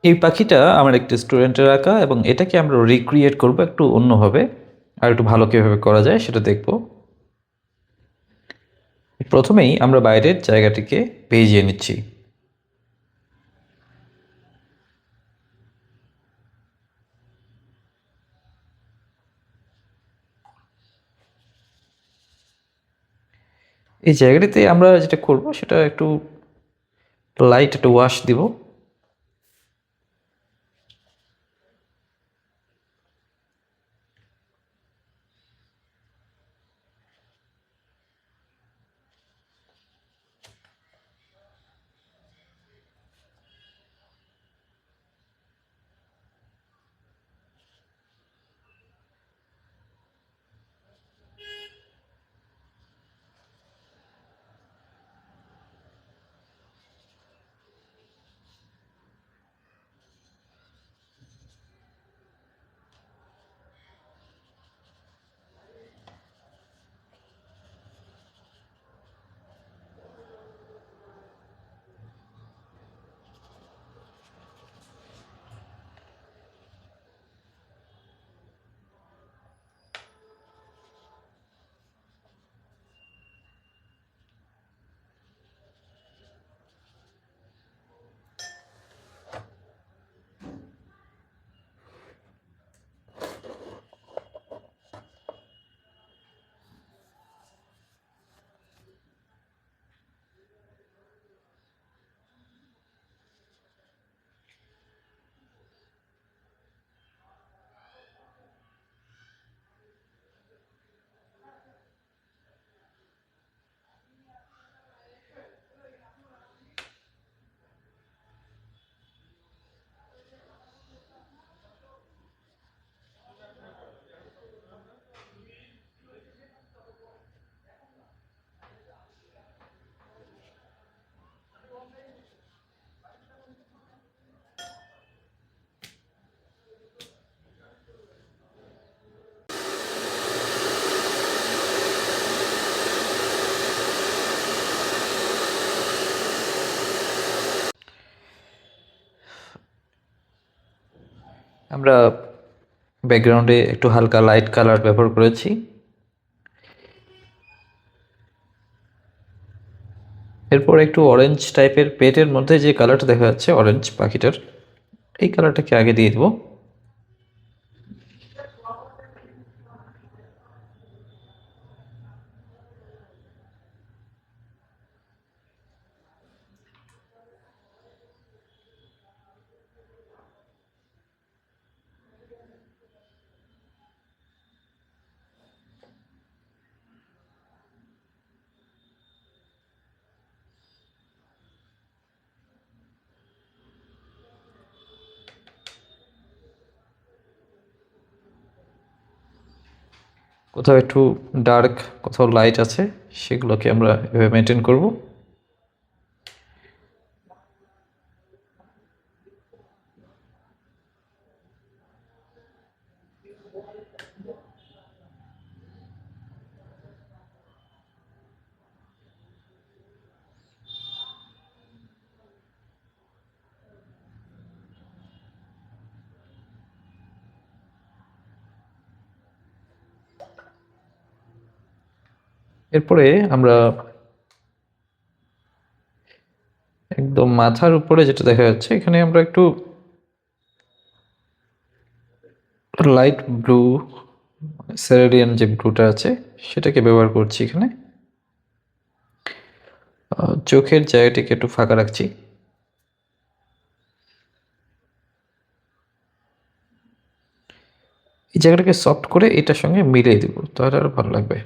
এই পাখিটা আমার একটা স্টুডেন্টের আঁকা এবং এটাকে আমরা রিক্রিয়েট করব একটু অন্যভাবে আর একটু ভালো কীভাবে করা যায় সেটা দেখব। প্রথমেই আমরা বাইরের জায়গাটিকে ভিজিয়ে নিচ্ছি। এই জায়গাটিতে আমরা যেটা করব সেটা একটু লাইট একটা ওয়াশ দিব। আমরা ব্যাকগ্রাউন্ডে একটু হালকা লাইট কালার ব্যবহার করেছি। এরপর একটু অরেঞ্জ টাইপের পেটের মধ্যে যে কালারটা দেখা যাচ্ছে অরেঞ্জ পাখিটার, এই কালারটাকে আগে দিয়ে দেবো। কোথাও একটু ডার্ক, কোথাও লাইট আছে, সেগুলোকে আমরা এভাবে মেনটেন করব। এরপরে আমরা একদম মাথার উপরে যেটা দেখা যাচ্ছে, এখানে আমরা একটু লাইট ব্লু, সেরেডিয়ান যে ব্লুটা আছে সেটাকে ব্যবহার করছি এখানে। চোখের জায়গাটিকে একটু ফাঁকা রাখছি। এই জায়গাটাকে সফট করে এটার সঙ্গে মিলিয়ে দেবো, তাহলে আরো ভালো লাগবে।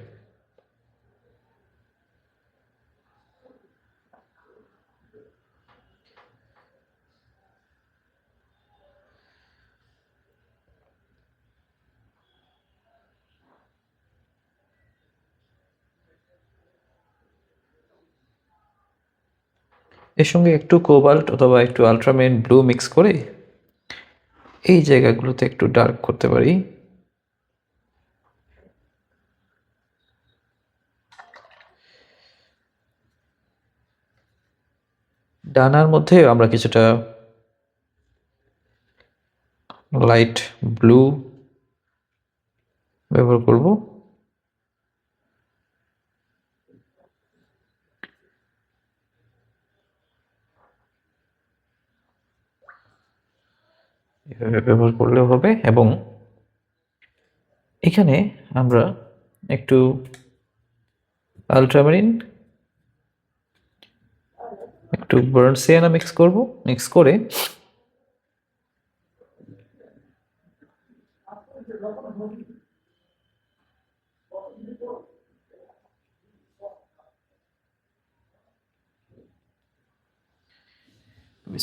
এর সঙ্গে একটু কোবাল্ট অথবা একটু আলট্রামেরিন ব্লু মিক্স করে এই জায়গাগুলোতে একটু ডার্ক করতে পারি। ডানার মধ্যে আমরা কিছুটা লাইট ব্লু ব্যবহার করব। এভাবে ব্যবহার করলেও হবে। এবং এখানে আমরা একটু আলট্রামারিন, একটু বার্ন সিয়ানা মিক্স করব। মিক্স করে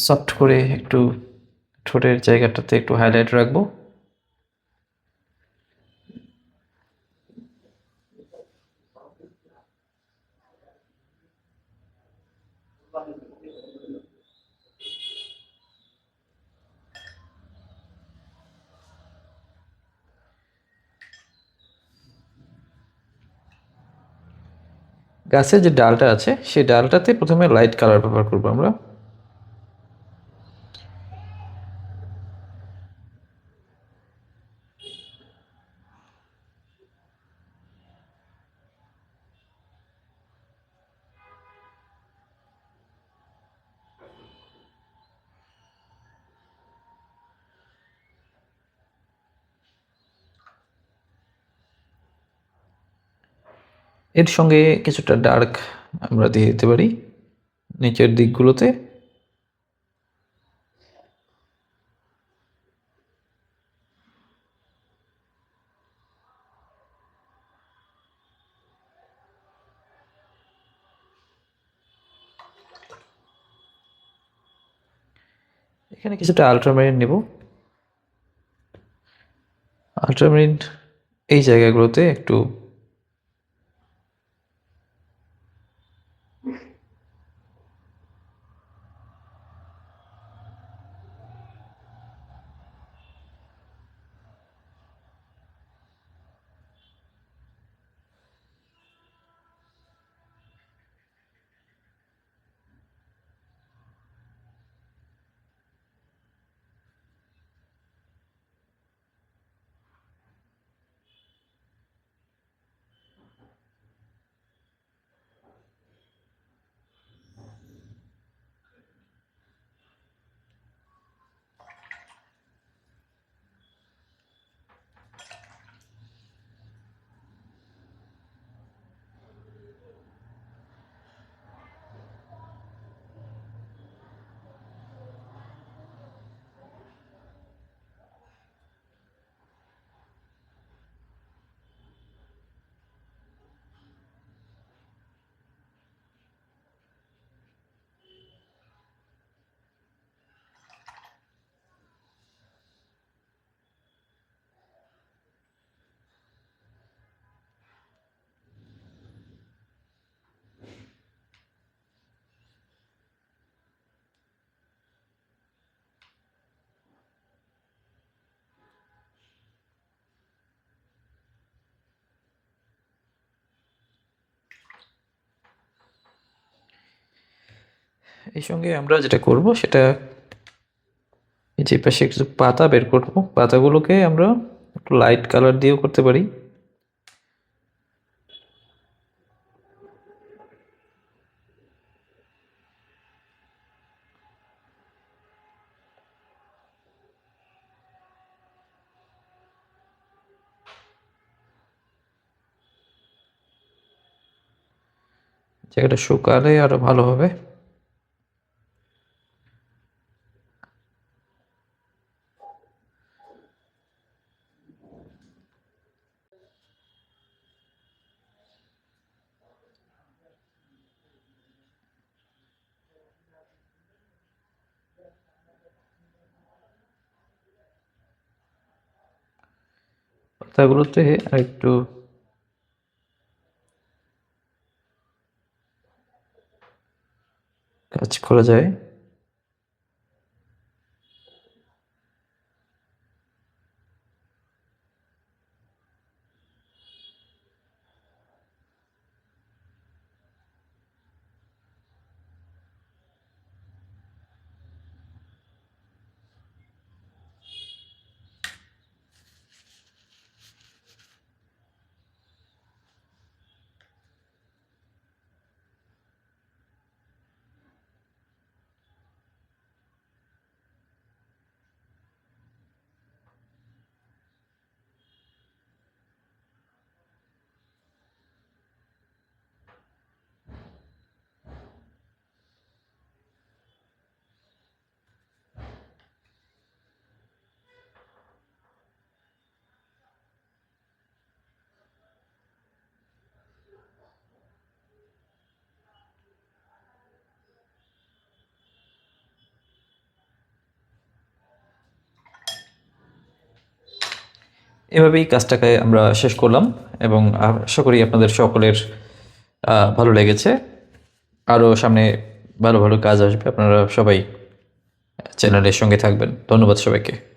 সফট করে একটু ঠোঁটের জায়গাটাতে একটু হাইলাইট রাখবো। গাছের যে ডালটা আছে সেই ডালটাতে প্রথমে লাইট কালার ব্যবহার করবো আমরা। এর সঙ্গে কিছুটা ডার্ক আমরা দিয়ে দিতে পারি নিচের দিকগুলোতে। এখানে কিছুটা আলট্রামারিন নেব। আলট্রামারিন এই জায়গাগুলোতে একটু এই সঙ্গে আমরা যেটা করব সেটা যে পাশে কিছু পাতা বের করব। পাতাগুলোকে আমরা একটু লাইট কালার দিয়েও করতে পারি। জায়গাটা শুকালে আরো ভালো হবে। পাতাগুলোতে আরেকটু কাজ করা যায়। এভাবেই কাজটাকে আমরা শেষ করলাম এবং আশা করি আপনাদের সকলের ভালো লেগেছে। আরও সামনে ভালো ভালো কাজ আসবে, আপনারা সবাই চ্যানেলের সঙ্গে থাকবেন। ধন্যবাদ সবাইকে।